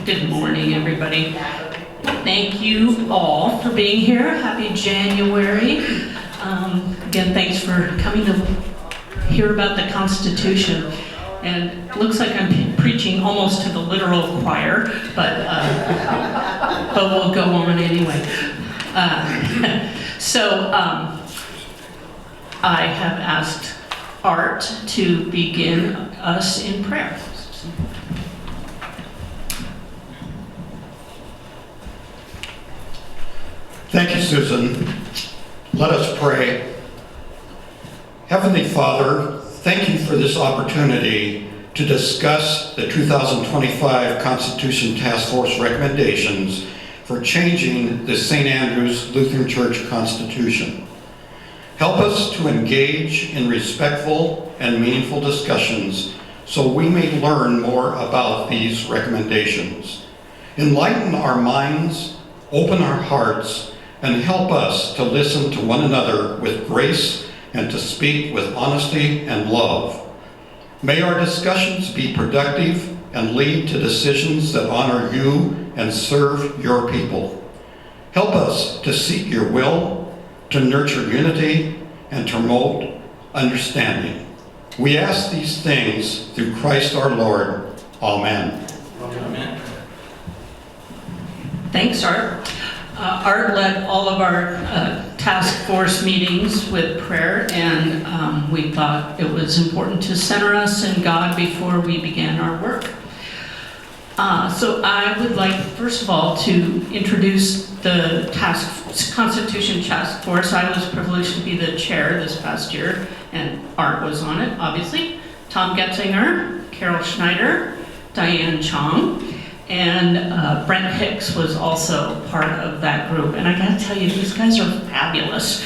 Good morning, everybody. Thank you all for being here. Happy January. Again, thanks for coming to hear about the Constitution. And it looks like I'm preaching almost to the literal choir, but we'll go on anyway. I have asked Art to begin us in prayer. Thank you, Susan. Let us pray. Heavenly Father, thank you for this opportunity to discuss the 2025 Constitution Task Force recommendations for changing the St. Andrew's Lutheran Church Constitution. Help us to engage in respectful and meaningful discussions so we may learn more about these recommendations. Enlighten our minds, open our hearts, and help us to listen to one another with grace and to speak with honesty and love. May our discussions be productive and lead to decisions that honor you and serve your people. Help us to seek your will, to nurture unity, and to promote understanding. We ask these things through Christ our Lord. Amen. Amen. Thanks, Art. Art led all of our task force meetings with prayer, and we thought it was important to center us in God before we began our work. So I would like, first of all, to introduce the Constitution Task Force. I was privileged to be the chair this past year, and Art was on it, obviously. Tom Getzinger, Carol Schneider, Diane Chong, and Brent Hicks was also part of that group. And I gotta tell you, these guys are fabulous.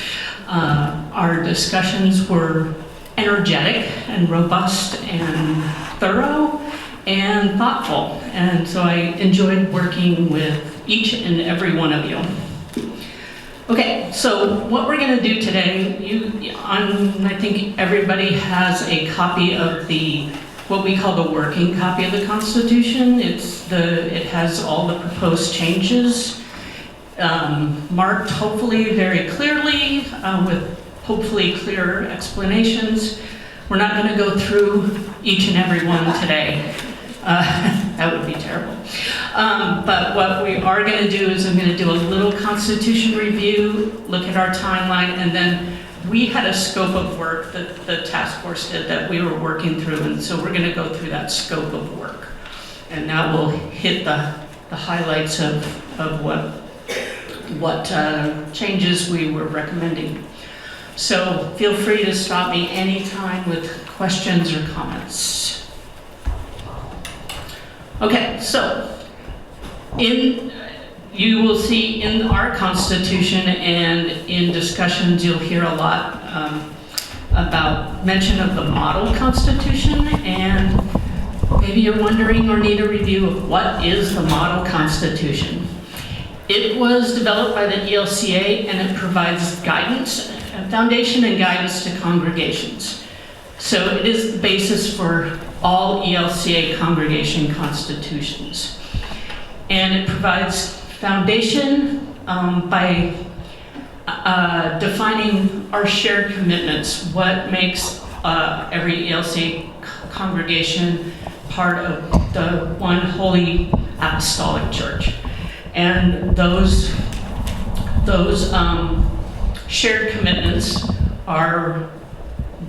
Our discussions were energetic and robust and thorough and thoughtful. And so I enjoyed working with each and every one of you. Okay, so what we're gonna do today, I think everybody has a copy of what we call the working copy of the Constitution. It has all the proposed changes, marked hopefully very clearly, with hopefully clear explanations. We're not going to go through each and every one today. That would be terrible. But what we are going to do is I'm going to do a little Constitution review, look at our timeline, and then we had a scope of work that the task force did that we were working through, and so we're going to go through that scope of work. And now we'll hit the highlights of what changes we were recommending. So feel free to stop me anytime with questions or comments. Okay, so you will see in our Constitution and in discussions you'll hear a lot about mention of the model Constitution, and maybe you're wondering or need a review of what is the model Constitution. It was developed by the ELCA, and it provides guidance, foundation and guidance to congregations. So it is the basis for all ELCA congregation constitutions. And it provides foundation by defining our shared commitments, what makes every ELCA congregation part of the one holy apostolic church. And those shared commitments are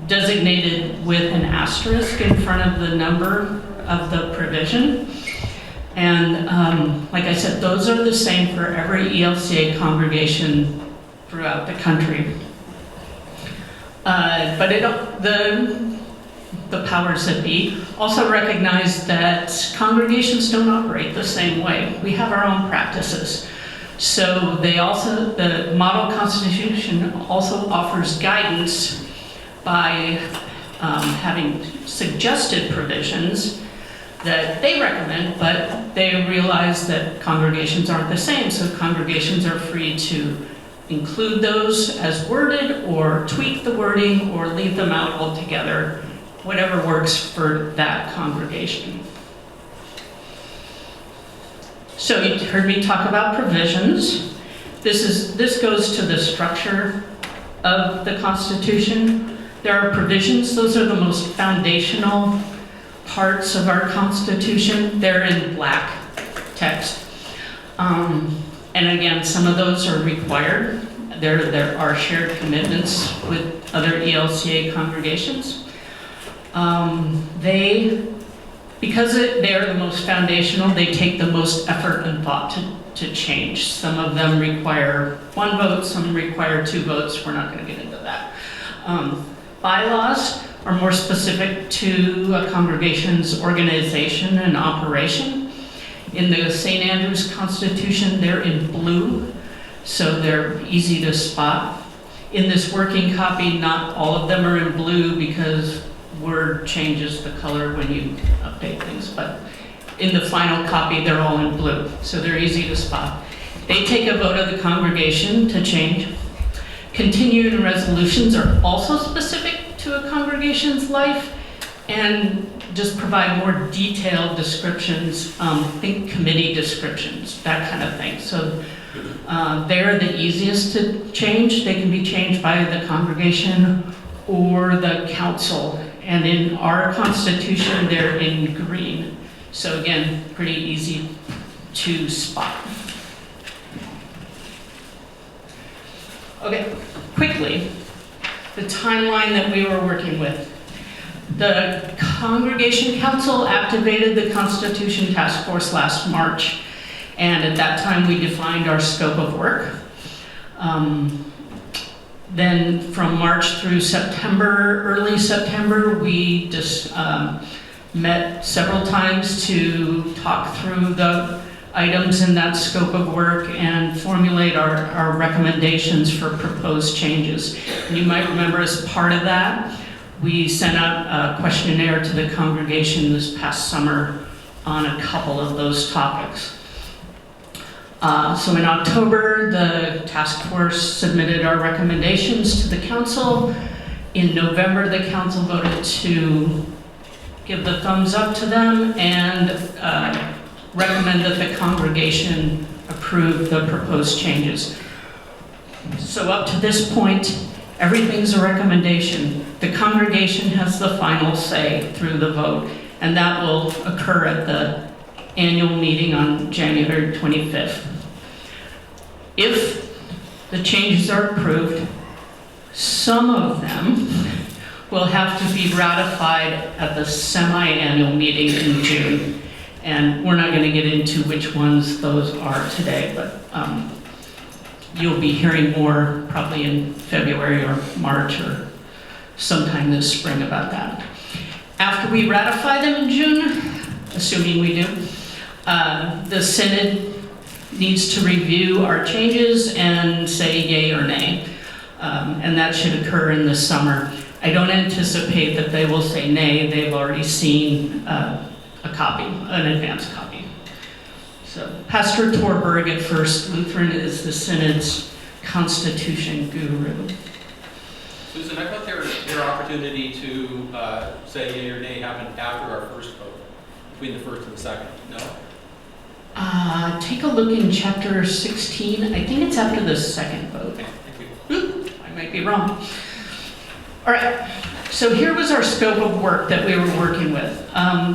designated with an asterisk in front of the number of the provision. And like I said, those are the same for every ELCA congregation throughout the country. But the powers that be also recognize that congregations don't operate the same way. We have our own practices. So the model Constitution also offers guidance by having suggested provisions that they recommend, but they realize that congregations aren't the same, so congregations are free to include those as worded or tweak the wording or leave them out altogether, whatever works for that congregation. So you heard me talk about provisions. This goes to the structure of the Constitution. There are provisions, those are the most foundational parts of our Constitution. They're in black text. And again, some of those are required. There are shared commitments with other ELCA congregations. Because they're the most foundational, they take the most effort and thought to change. Some of them require 1 vote, some require 2 votes. We're not going to get into that. Bylaws are more specific to a congregation's organization and operation. In the St. Andrew's Constitution, they're in blue, so they're easy to spot. In this working copy, not all of them are in blue because Word changes the color when you update things, but in the final copy, they're all in blue, so they're easy to spot. They take a vote of the congregation to change. Continuing resolutions are also specific to a congregation's life and just provide more detailed descriptions, think committee descriptions, that kind of thing. So they're the easiest to change. They can be changed by the congregation or the council. And in our Constitution, they're in green. So again, pretty easy to spot. Okay, quickly, the timeline that we were working with. The Congregation Council activated the Constitution Task Force last March, and at that time we defined our scope of work. Then from March through September, early September, we just met several times to talk through the items in that scope of work and formulate our recommendations for proposed changes. And you might remember as part of that, we sent out a questionnaire to the congregation this past summer on a couple of those topics. So in October, the task force submitted our recommendations to the council. In November, the council voted to give the thumbs up to them and recommend that the congregation approve the proposed changes. So up to this point, everything's a recommendation. The congregation has the final say through the vote, and that will occur at the annual meeting on January 25th. If the changes are approved, some of them will have to be ratified at the semi-annual meeting in June. And we're not going to get into which ones those are today, but you'll be hearing more probably in February or March or sometime this spring about that. After we ratify them in June, assuming we do, the Synod needs to review our changes and say yay or nay. And that should occur in the summer. I don't anticipate that they will say nay. They've already seen a copy, an advanced copy. So Pastor Torberg at First Lutheran is the Synod's Constitution guru. Susan, I thought their opportunity to say yea or nay happened after our first vote, between the first and the second, no? Take a look in chapter 16. I think it's after the second vote. Okay, thank you. I might be wrong. All right, so here was our scope of work that we were working with.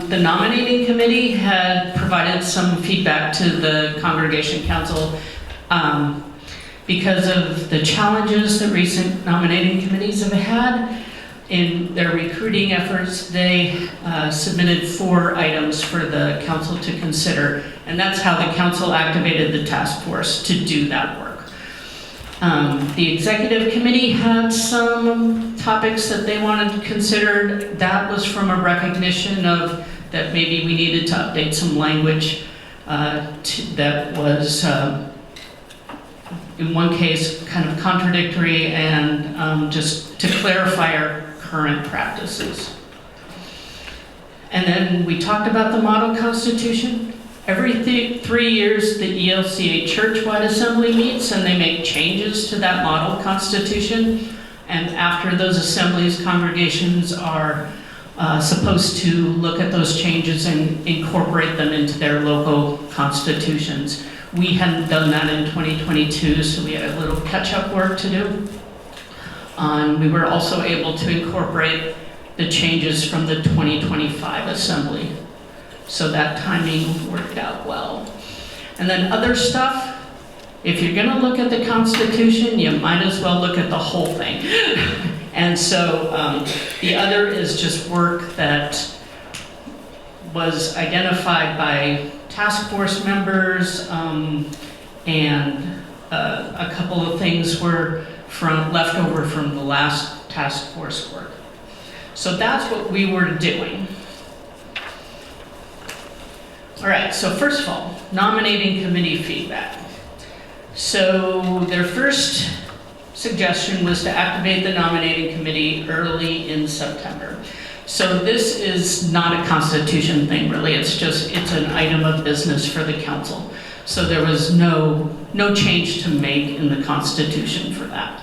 The nominating committee had provided some feedback to the Congregation Council because of the challenges that recent nominating committees have had. In their recruiting efforts, they submitted 4 items for the council to consider, and that's how the council activated the task force to do that work. The executive committee had some topics that they wanted considered. That was from a recognition of that maybe we needed to update some language that was, in one case, kind of contradictory and just to clarify our current practices. And then we talked about the model constitution. Every 3 years, the ELCA Churchwide Assembly meets and they make changes to that model constitution. And after those assemblies, congregations are supposed to look at those changes and incorporate them into their local constitutions. We hadn't done that in 2022, so we had a little catch-up work to do. We were also able to incorporate the changes from the 2025 assembly. So that timing worked out well. And then other stuff, if you're gonna look at the Constitution, you might as well look at the whole thing. And so the other is just work that was identified by task force members, and a couple of things were left over from the last task force work. So that's what we were doing. All right, so first of all, nominating committee feedback. So their first suggestion was to activate the nominating committee early in September. So this is not a constitution thing, really. It's an item of business for the council. So there was no change to make in the constitution for that.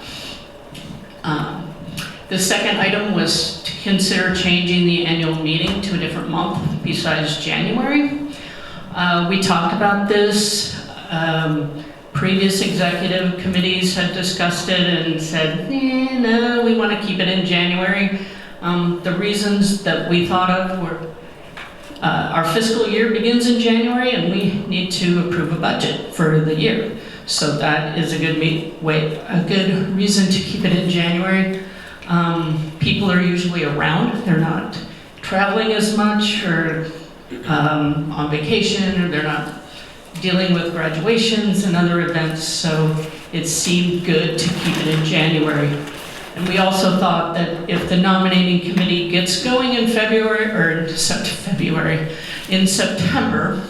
The second item was to consider changing the annual meeting to a different month besides January. We talked about this. Previous executive committees had discussed it and said, no, we want to keep it in January. The reasons that we thought of were our fiscal year begins in January and we need to approve a budget for the year. So that is a good reason to keep it in January. People are usually around. They're not traveling as much or on vacation, or they're not dealing with graduations and other events, so it seemed good to keep it in January. And we also thought that if the nominating committee gets going in in September,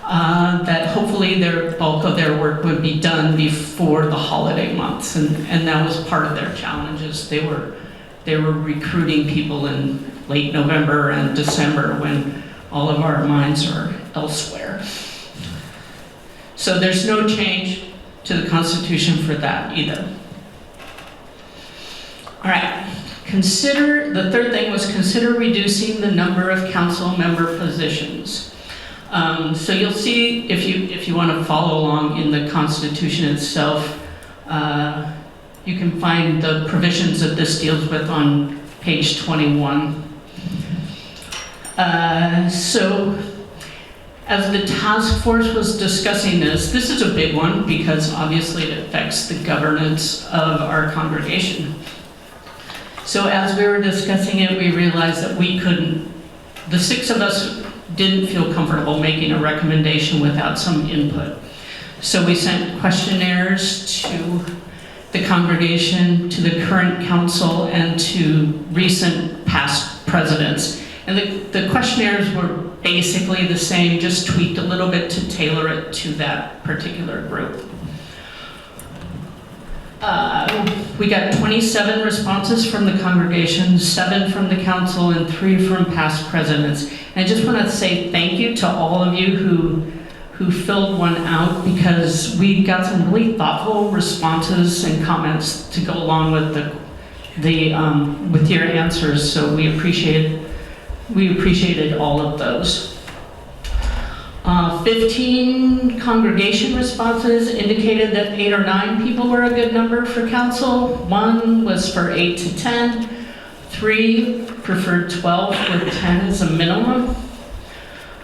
that hopefully their bulk of their work would be done before the holiday months, and that was part of their challenges. They were recruiting people in late November and December when all of our minds are elsewhere. So there's no change to the Constitution for that either. All right, the third thing was consider reducing the number of council member positions. So you'll see, if you want to follow along in the Constitution itself, you can find the provisions that this deals with on page 21. So as the task force was discussing this is a big one because obviously it affects the governance of our congregation. So as we were discussing it, we realized that the 6 of us didn't feel comfortable making a recommendation without some input. So we sent questionnaires to the congregation, to the current council, and to recent past presidents. And the questionnaires were basically the same, just tweaked a little bit to tailor it to that particular group. We got 27 responses from the congregation, 7 from the council, and 3 from past presidents. And I just want to say thank you to all of you who filled one out, because we got some really thoughtful responses and comments to go along with with your answers. So we appreciated all of those. 15 congregation responses indicated that 8 or 9 people were a good number for council. 1 was for 8 to 10. 3 preferred 12 with 10 as a minimum.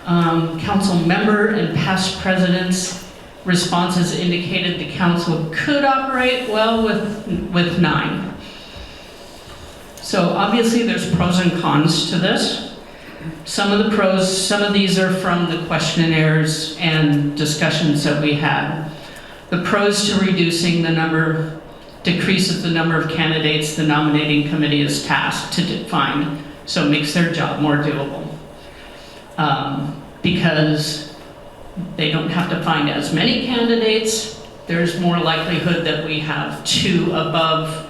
Council member and past presidents' responses indicated the council could operate well with 9. So obviously there's pros and cons to this. Some of these are from the questionnaires and discussions that we had. The pros to reducing the number decreases the number of candidates the nominating committee is tasked to find, so it makes their job more doable. Because they don't have to find as many candidates, there's more likelihood that we have 2 above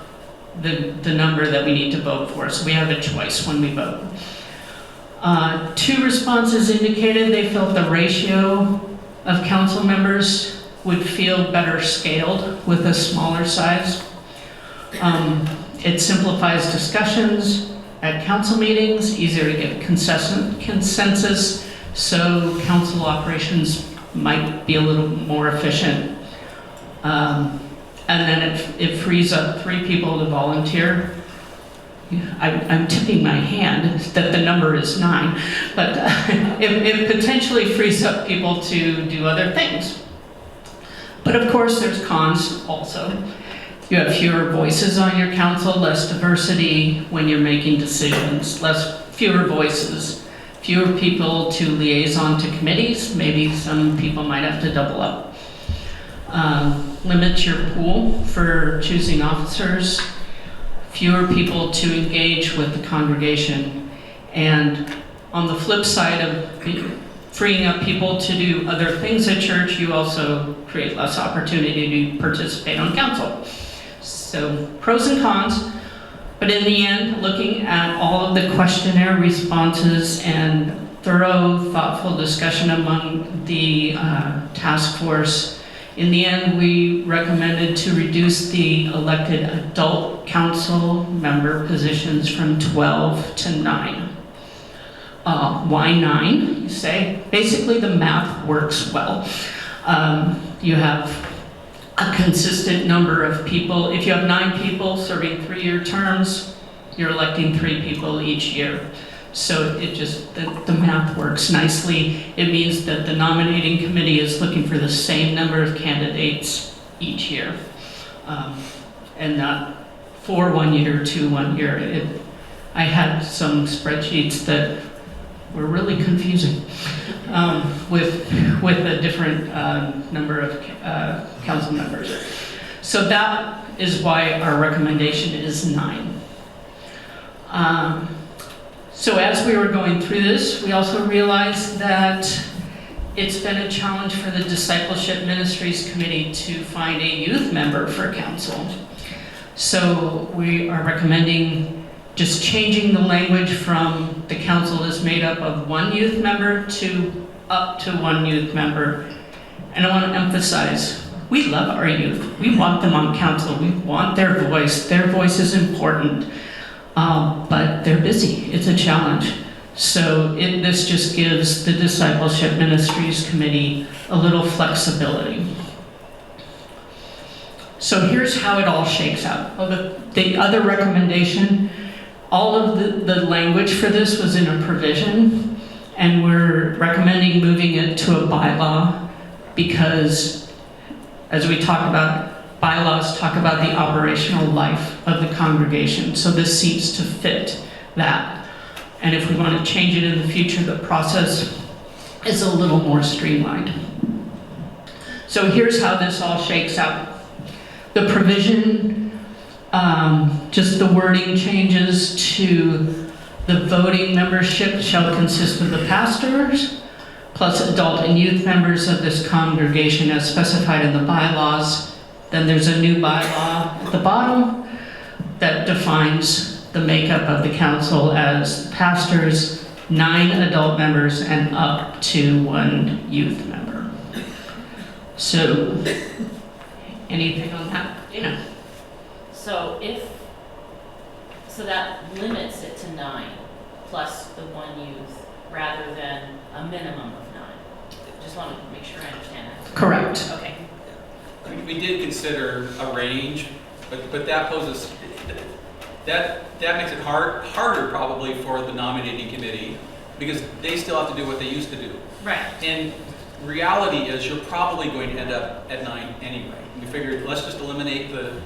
the number that we need to vote for, so we have a choice when we vote. 2 responses indicated they felt the ratio of council members would feel better scaled with a smaller size. It simplifies discussions, at council meetings, easier to get consensus, so council operations might be a little more efficient. And then it frees up 3 people to volunteer. I'm tipping my hand that the number is 9, but it potentially frees up people to do other things. But of course, there's cons also. You have fewer voices on your council, less diversity when you're making decisions, fewer voices, fewer people to liaison to committees. Maybe some people might have to double up. Limit your pool for choosing officers, fewer people to engage with the congregation. And on the flip side of freeing up people to do other things at church, you also create less opportunity to participate on council. So pros and cons, but in the end, looking at all of the questionnaire responses and thorough, thoughtful discussion among the task force, in the end, we recommended to reduce the elected adult council member positions from 12 to 9. Why 9, you say? Basically, the math works well. You have a consistent number of people. If you have 9 people serving 3-year terms, you're electing 3 people each year. So it just, the math works nicely. It means that the nominating committee is looking for the same number of candidates each year. And not for 1 year to 1 year. I had some spreadsheets that were really confusing with a different number of council members. So that is why our recommendation is 9. So as we were going through this, we also realized that it's been a challenge for the Discipleship Ministries Committee to find a youth member for council. So we are recommending just changing the language from the council is made up of 1 youth member to up to 1 youth member. And I want to emphasize, we love our youth. We want them on council. We want their voice. Their voice is important. But they're busy. It's a challenge. So this just gives the Discipleship Ministries Committee a little flexibility. So here's how it all shakes out. Well, the other recommendation, all of the language for this was in a provision, and we're recommending moving it to a bylaw because, as we talk about, bylaws talk about the operational life of the congregation, so this seems to fit that. And if we want to change it in the future, the process is a little more streamlined. So here's how this all shakes out. The provision, just the wording changes to the voting membership shall consist of the pastors, plus adult and youth members of this congregation as specified in the bylaws. Then there's a new bylaw at the bottom that defines the makeup of the council as pastors, 9 adult members, and up to 1 youth member. So, anything on that? So that limits it to 9 plus the 1 youth rather than a minimum of 9. Just want to make sure I understand that. Correct. Okay. We did consider a range, but that poses, that makes it harder probably for the nominating committee because they still have to do what they used to do. Right. And reality is you're probably going to end up at 9 anyway. We figured let's just eliminate the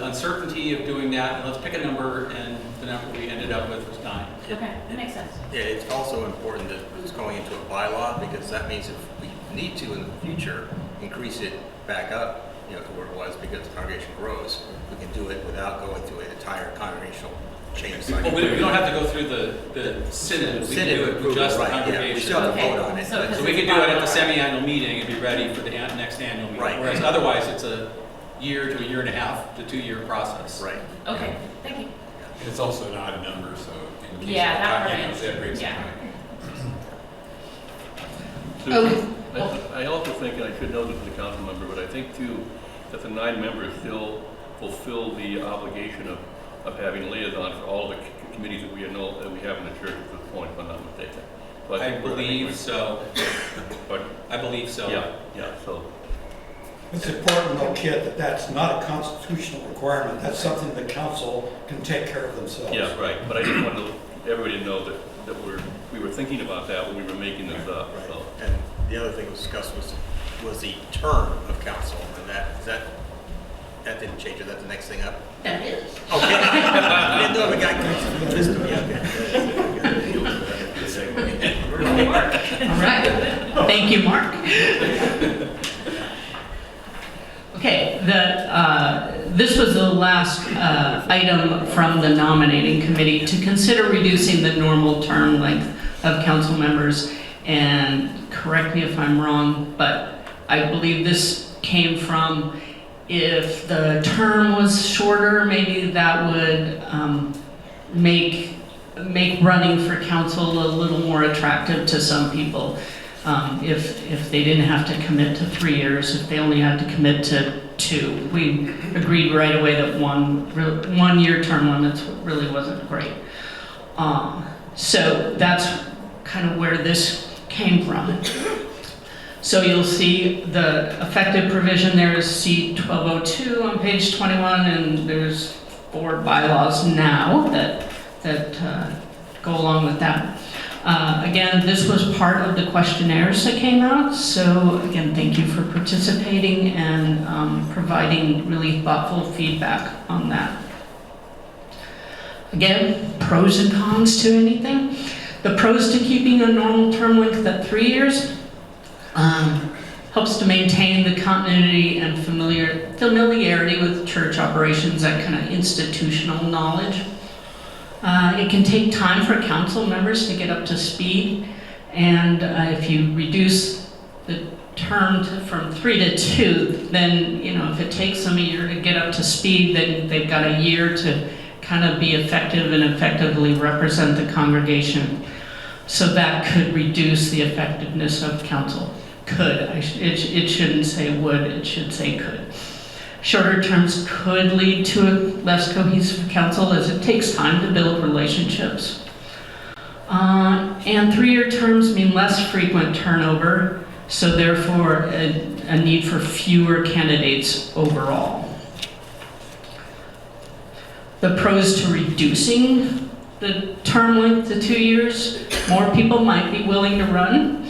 uncertainty of doing that and let's pick a number, and the number we ended up with was 9. Okay, that makes sense. Yeah, it's also important that it's going into a bylaw because that means if we need to in the future increase it back up, to where it was because the congregation grows, we can do it without going through an entire congregational change cycle. Well, we don't have to go through the synod. We can do it with just the right, congregation. yeah, we still have to Okay. vote on it. So So we could do it at the semi-annual meeting and be ready for the next annual meeting. Right. Whereas otherwise, it's a year to a year and a half to 2-year process. Right. Okay, thank you. It's also an odd number, so in case Yeah, of that that, part that brings yeah. it Okay. I also think, and I should know this as a council member, but I think too, that the 9 members still fulfill the obligation of having liaison for all the committees that we know, that we have in the church at this point, if I'm not mistaken. So I think we're- believe so. But, I believe so. yeah, so, It's important though, Kit, that that's not a constitutional requirement. That's something the council can take care of themselves. yeah, right, but I just wanted everybody to know that we were thinking about that when we were making this up, so. And the other thing discussed was the term of council, and that didn't change. Is that the next thing up? That is. Okay. I didn't know the guy could list them. All right. Thank you, Mark. Okay, this was the last item from the nominating committee to consider reducing the normal term length of council members. And correct me if I'm wrong, but I believe this came from if the term was shorter, maybe that would make running for council a little more attractive to some people. If they didn't have to commit to 3 years, if they only had to commit to 2. We agreed right away that one-year term limits really wasn't great. So that's kind of where this came from. So you'll see the effective provision there is C-1202 on page 21, and there's 4 bylaws now that go along with that. Again, this was part of the questionnaires that came out, so again, thank you for participating and providing really thoughtful feedback on that. Again, pros and cons to anything. The pros to keeping a normal term length at 3 years helps to maintain the continuity and familiarity with church operations, that kind of institutional knowledge. It can take time for council members to get up to speed, and if you reduce the term from 3 to 2, then if it takes them a year to get up to speed, then they've got a year to kind of be effective and effectively represent the congregation. So that could reduce the effectiveness of council. Could. It shouldn't say would, it should say could. Shorter terms could lead to a less cohesive council as it takes time to build relationships. And 3-year terms mean less frequent turnover, so therefore a need for fewer candidates overall. The pros to reducing the term length to 2 years, more people might be willing to run.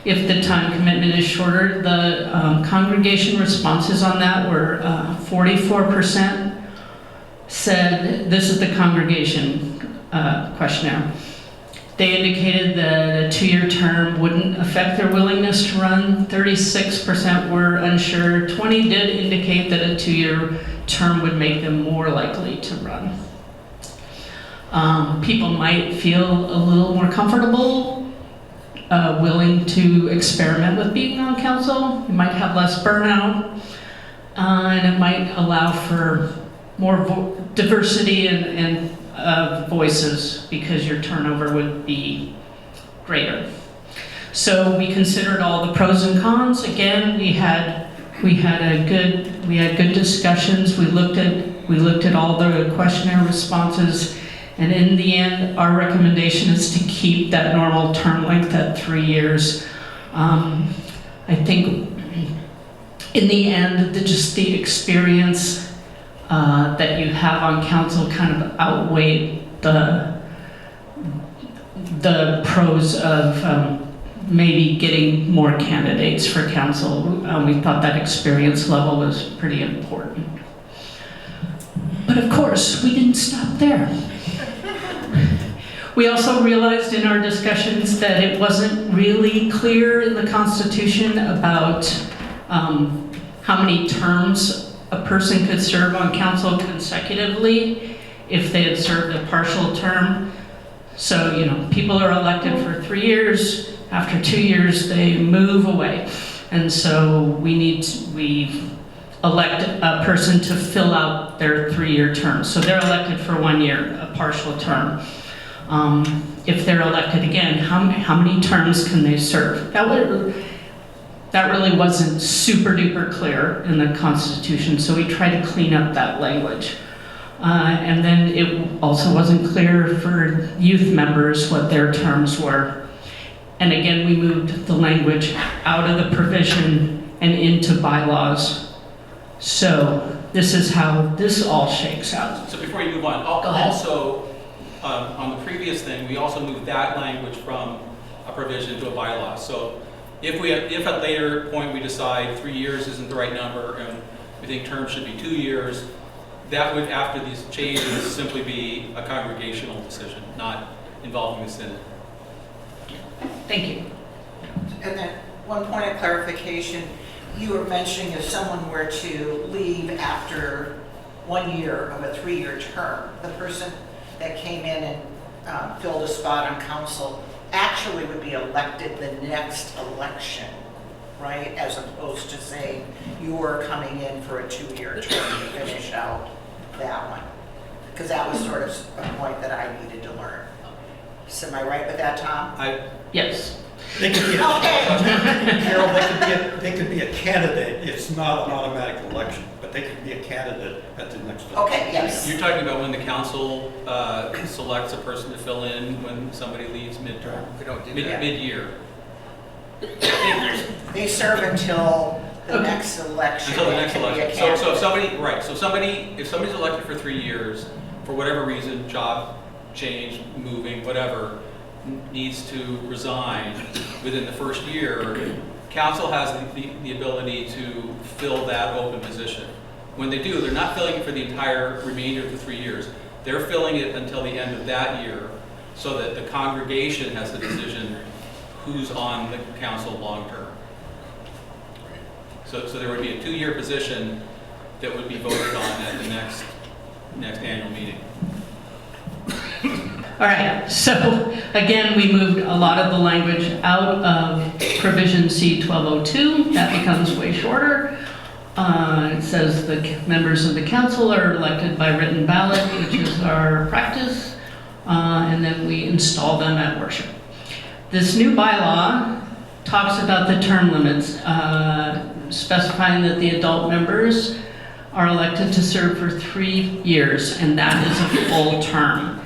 If the time commitment is shorter, the congregation responses on that were 44% said, this is the congregation questionnaire. They indicated that a 2-year term wouldn't affect their willingness to run. 36% were unsure. 20 did indicate that a 2-year term would make them more likely to run. People might feel a little more comfortable willing to experiment with being on council. You might have less burnout, and it might allow for more diversity and voices because your turnover would be greater. So we considered all the pros and cons. Again, we had good discussions. We looked at all the questionnaire responses. And in the end, our recommendation is to keep that normal term length at 3 years. I think in the end, just the experience that you have on council kind of outweighed the pros of maybe getting more candidates for council. We thought that experience level was pretty important. But of course, we didn't stop there. We also realized in our discussions that it wasn't really clear in the Constitution about how many terms a person could serve on council consecutively if they had served a partial term. So, people are elected for 3 years. After 2 years, they move away. And so we elect a person to fill out their 3-year term. So they're elected for 1 year, a partial term. If they're elected again, how many terms can they serve? That really wasn't super duper clear in the Constitution, so we tried to clean up that language. And then it also wasn't clear for youth members what their terms were. And again, we moved the language out of the provision and into bylaws. So this is how this all shakes out. So before you move on, Go ahead. also, on the previous thing, we also moved that language from a provision to a bylaw. So if at a later point we decide 3 years isn't the right number and we think terms should be 2 years, that would, after these changes, simply be a congregational decision, not involving the synod. Thank you. And then one point of clarification, you were mentioning if someone were to leave after 1 year of a 3-year term, the person that came in and filled a spot on council actually would be elected the next election, right? As opposed to saying you were coming in for a 2-year term to finish out that one. Because that was sort of a point that I needed to learn. So am I right with that, Tom? Yes. They could be, Okay. Carol, they could be a candidate. It's not an automatic election, but they could be a candidate at the next election. Okay, yes. You're talking about when the council selects a person to fill in when somebody leaves midterm? We don't do that. Mid-year. They serve until the next election. Until the next They can be a election. So if candidate. if somebody's elected for 3 years, for whatever reason, job change, moving, whatever, needs to resign within the first year, council has the ability to fill that open position. When they do, they're not filling it for the entire remainder of the 3 years. They're filling it until the end of that year, so that the congregation has the decision who's on the council long-term. So there would be a 2-year position that would be voted on at the next annual meeting. All right, so again, we moved a lot of the language out of provision C 1202. That becomes way shorter. It says the members of the council are elected by written ballot, which is our practice, and then we install them at worship. This new bylaw talks about the term limits, specifying that the adult members are elected to serve for 3 years, and that is a full term.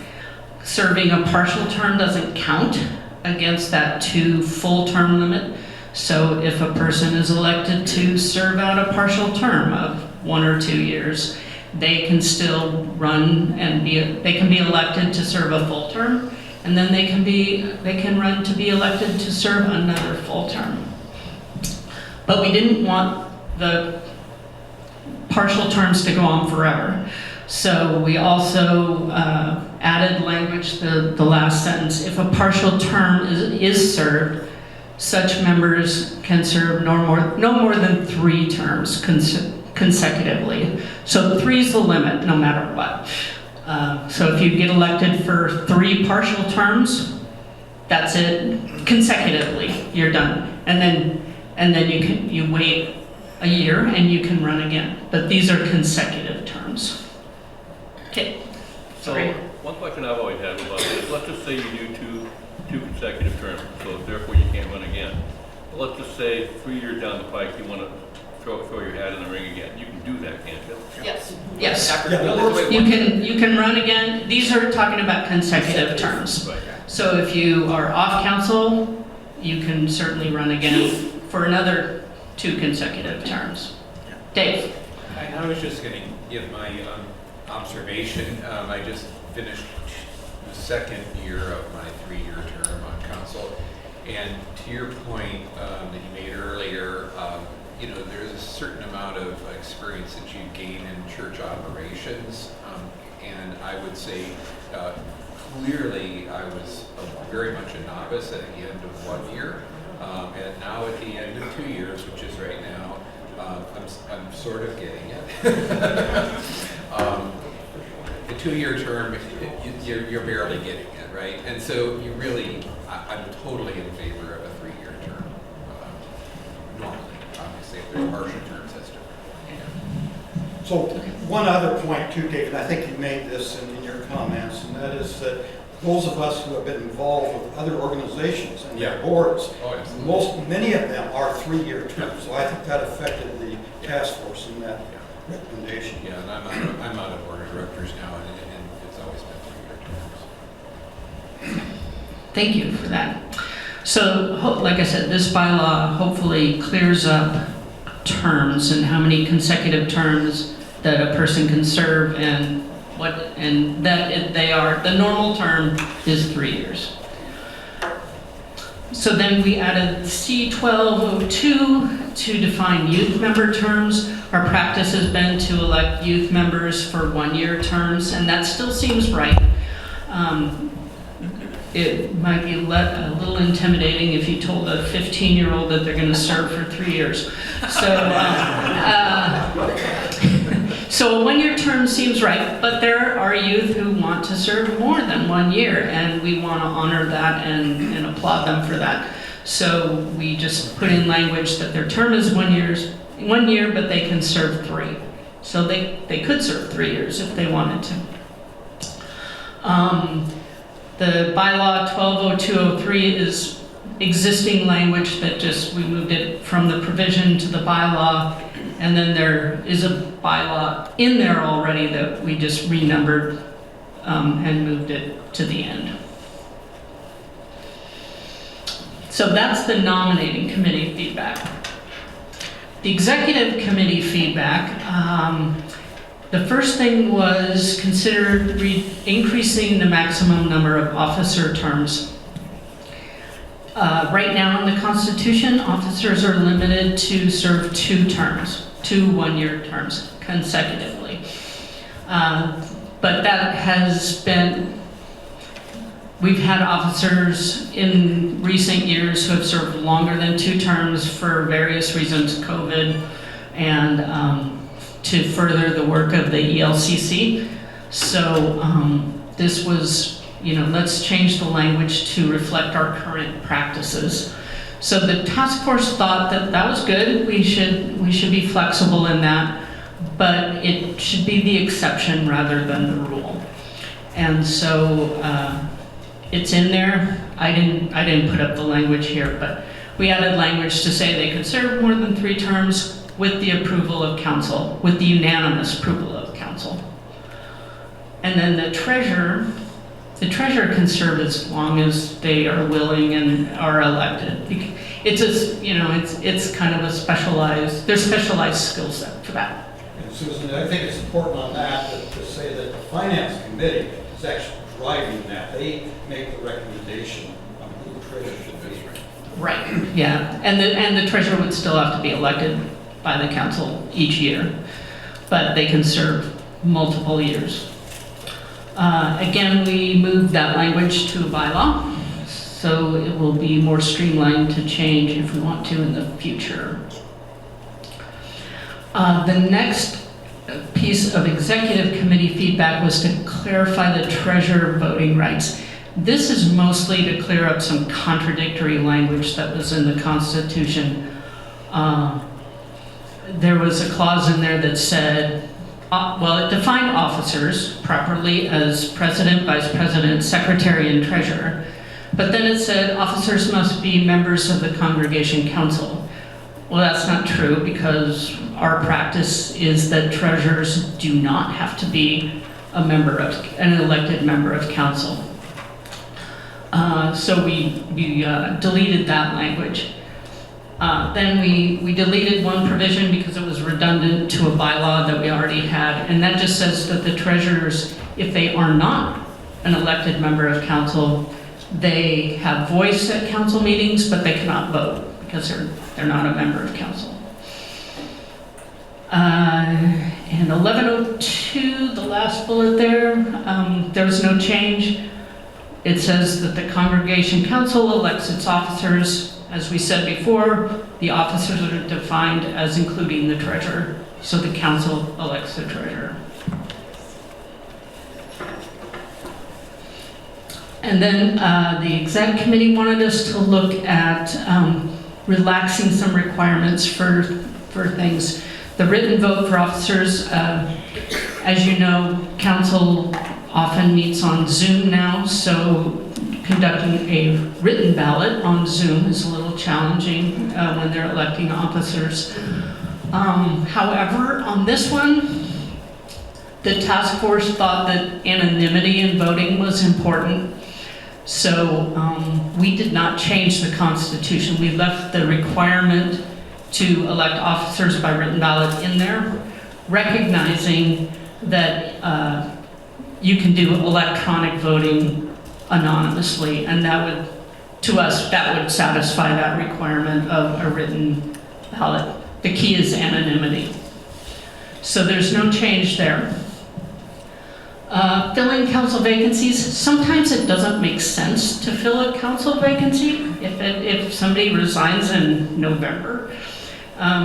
Serving a partial term doesn't count against that 2 full term limit. So if a person is elected to serve out a partial term of 1 or 2 years, they can still run and they can be elected to serve a full term, and then they can run to be elected to serve another full term. But we didn't want the partial terms to go on forever. So we also added language, the last sentence, if a partial term is served, such members can serve no more than 3 terms consecutively. So 3 is the limit, no matter what. So if you get elected for 3 partial terms, that's it, consecutively, you're done. And then you wait a year and you can run again. But these are consecutive terms. Okay. So, one question I've always had about this, let's just say you do two consecutive terms, so therefore you can't run again. But let's just say 3 years down the pike, you want to throw your hat in the ring again. You can do that, can't you? Yes. Yes. Yeah, You can run again. These are talking about consecutive terms. Right. So if you are off council, you can certainly run again for another 2 consecutive terms. Dave? I was just going to give my observation. I just finished the 2nd year of my 3-year term on council, and to your point that you made earlier, there's a certain amount of experience that you gain in church operations, and I would say clearly I was very much a novice at the end of 1 year, and now at the end of 2 years, which is right now, I'm sort of getting it. The 2-year term, you're barely getting it, right? And so you really, I'm totally in favor of a 3-year term. Normally, obviously, if there's partial terms, that's different. So one other point too, David, I think you made this in your comments, and that is that those of us who have been involved with other organizations and their boards, Oh, absolutely. many of them are 3-year terms. So I think that affected the task force in that recommendation. Yeah, and I'm on the board of directors now, and it's always been 3-year terms. Thank you for that. So, like I said, this bylaw hopefully clears up terms and how many consecutive terms that a person can serve and the normal term is 3 years. So then we added C1202 to define youth member terms. Our practice has been to elect youth members for 1-year terms, and that still seems right. It might be a little intimidating if you told a 15-year-old that they're going to serve for 3 years. So a 1-year term seems right, but there are youth who want to serve more than 1 year, and we want to honor that and applaud them for that. So we just put in language that their term is 1 year, but they can serve 3. So they could serve 3 years if they wanted to. The bylaw 120203 is existing language that we moved it from the provision to the bylaw, and then there is a bylaw in there already that we just renumbered and moved it to the end. So that's the nominating committee feedback. The executive committee feedback, the first thing was consider increasing the maximum number of officer terms. Right now in the Constitution, officers are limited to serve 2 terms, 2 1-year terms consecutively. But that has been, we've had officers in recent years who have served longer than 2 terms for various reasons, COVID, and to further the work of the ELCC. So this was, let's change the language to reflect our current practices. So the task force thought that that was good. We should be flexible in that, but it should be the exception rather than the rule. And so it's in there. I didn't put up the language here, but we added language to say they could serve more than 3 terms with the approval of council, with the unanimous approval of council. And then the treasurer can serve as long as they are willing and are elected. It's kind of a specialized skill set for that. And Susan, I think it's important on that to say that the finance committee is actually driving that. They make the recommendation on who the treasurer should be. Right, yeah, and the treasurer would still have to be elected by the council each year, but they can serve multiple years. Again, we moved that language to a bylaw, so it will be more streamlined to change if we want to in the future. The next piece of executive committee feedback was to clarify the treasurer voting rights. This is mostly to clear up some contradictory language that was in the Constitution. There was a clause in there that said, it defined officers properly as president, vice president, secretary, and treasurer. But then it said officers must be members of the congregation council. Well, that's not true because our practice is that treasurers do not have to be an elected member of council. So we deleted that language. Then we deleted one provision because it was redundant to a bylaw that we already had, and that just says that the treasurers, if they are not an elected member of council, they have voice at council meetings, but they cannot vote because they're not a member of council. And 1102, the last bullet there was no change. It says that the congregation council elects its officers. As we said before, the officers are defined as including the treasurer, so the council elects the treasurer. And then the exec committee wanted us to look at relaxing some requirements for things. The written vote for officers, as you know, council often meets on Zoom now, so conducting a written ballot on Zoom is a little challenging when they're electing officers. However, on this one, the task force thought that anonymity in voting was important. So we did not change the Constitution. We left the requirement to elect officers by written ballot in there, recognizing that you can do electronic voting anonymously, and that would, to us, that would satisfy that requirement of a written ballot. The key is anonymity. So there's no change there. Filling council vacancies, sometimes it doesn't make sense to fill a council vacancy if somebody resigns in November.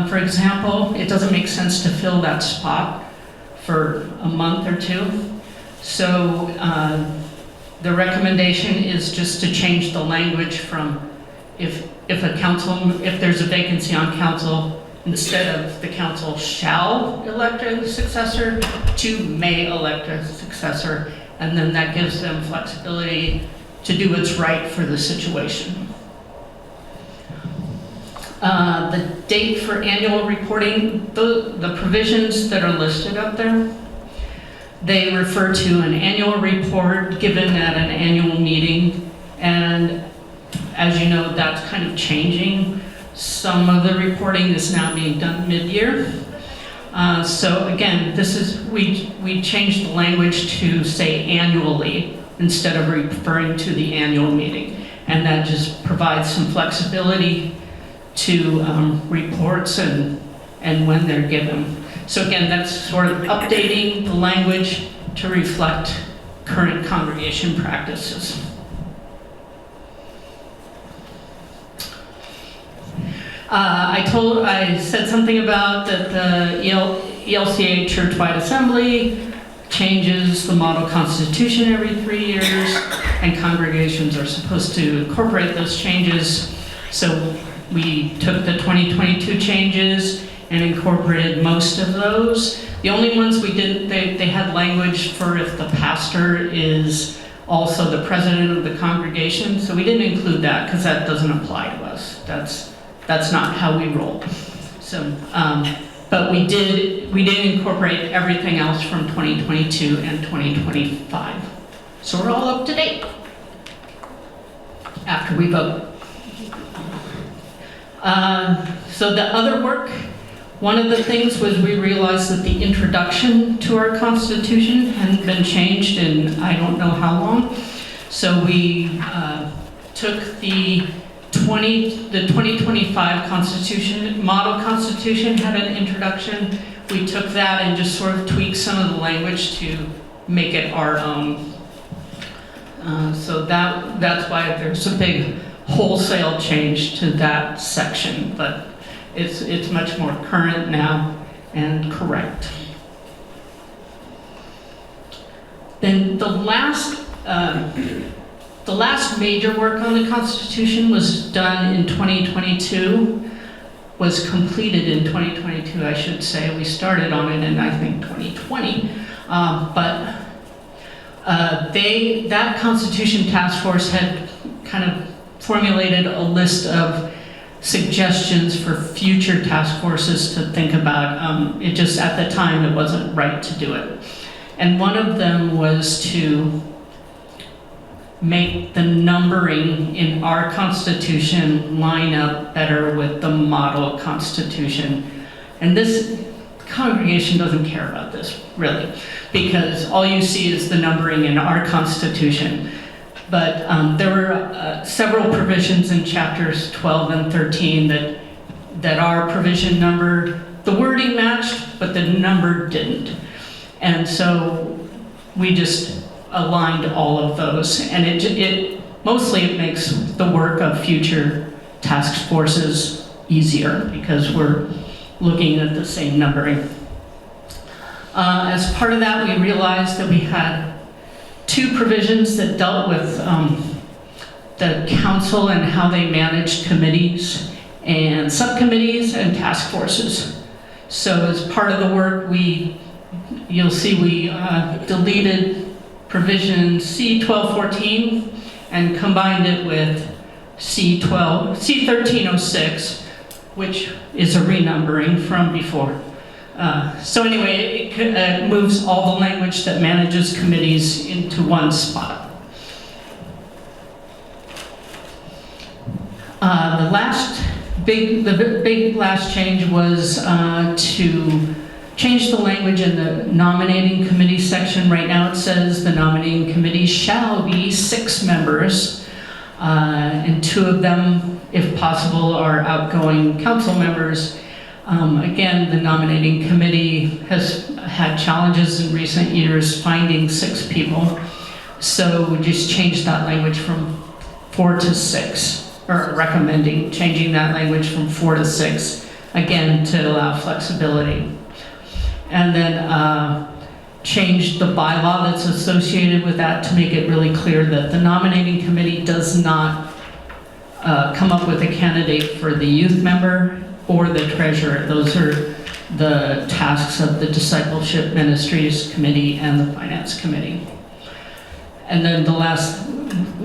For example, it doesn't make sense to fill that spot for a month or two. So the recommendation is just to change the language from if there's a vacancy on council, instead of the council shall elect a successor, to may elect a successor, and then that gives them flexibility to do what's right for the situation. The date for annual reporting, the provisions that are listed up there, they refer to an annual report given at an annual meeting, and as you know, that's kind of changing. Some of the reporting is now being done mid-year. So again, we changed the language to say annually instead of referring to the annual meeting. And that just provides some flexibility to reports and when they're given. So again, that's sort of updating the language to reflect current congregation practices. I said something about that the ELCA Churchwide Assembly changes the model constitution every 3 years, and congregations are supposed to incorporate those changes. So we took the 2022 changes and incorporated most of those. The only ones we didn't, they had language for if the pastor is also the president of the congregation. So we didn't include that because that doesn't apply to us. That's not how we roll. So, but we did incorporate everything else from 2022 and 2025. So we're all up to date after we vote. So the other work, one of the things was we realized that the introduction to our Constitution hadn't been changed in I don't know how long. So we took the 2025 Constitution, Model Constitution had an introduction. We took that and just sort of tweaked some of the language to make it our own. So that's why there's a big wholesale change to that section, but it's much more current now and correct. Then the last major work on the Constitution was done in 2022, was completed in 2022, I should say. We started on it in, I think, 2020. That Constitution Task Force had kind of formulated a list of suggestions for future task forces to think about. It just, at the time, it wasn't right to do it. And one of them was to make the numbering in our Constitution line up better with the model Constitution. And this congregation doesn't care about this, really, because all you see is the numbering in our Constitution. But there were several provisions in chapters 12 and 13 that our provision number, the wording matched, but the number didn't. And so we just aligned all of those, and it mostly makes the work of future task forces easier because we're looking at the same numbering. As part of that, we realized that we had two provisions that dealt with the council and how they managed committees and subcommittees and task forces. So as part of the work, you'll see we deleted provision C1214 and combined it with C1306, which is a renumbering from before. So anyway, it moves all the language that manages committees into one spot. The big last change was to change the language in the nominating committee section. Right now it says the nominating committee shall be 6 members, and 2 of them, if possible, are outgoing council members. Again, the nominating committee has had challenges in recent years finding 6 people, so we just changed that language from 4 to 6. Or recommending changing that language from 4 to 6, again, to allow flexibility. And then change the bylaw that's associated with that to make it really clear that the nominating committee does not come up with a candidate for the youth member or the treasurer. Those are the tasks of the Discipleship Ministries Committee and the Finance Committee. And then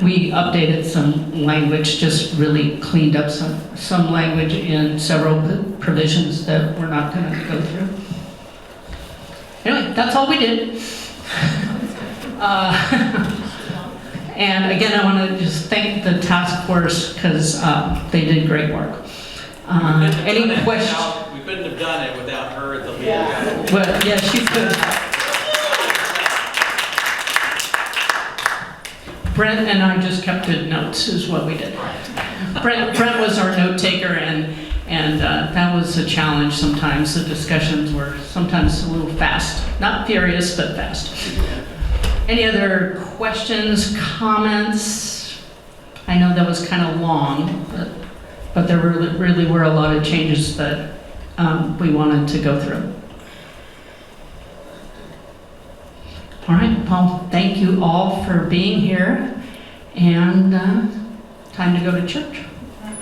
we updated some language, just really cleaned up some language in several provisions that we're not going to go through. Anyway, that's all we did. And again, I want to just thank the task force because they did great work. Any questions? We couldn't have done it without her at the lead guy. Well, yeah, she could. Brent and I just kept good notes, is what we did. Brent was our note taker, and that was a challenge sometimes. The discussions were sometimes a little fast. Not furious, but fast. Any other questions, comments? I know that was kind of long, but there really were a lot of changes that we wanted to go through. All right, well, thank you all for being here, and time to go to church.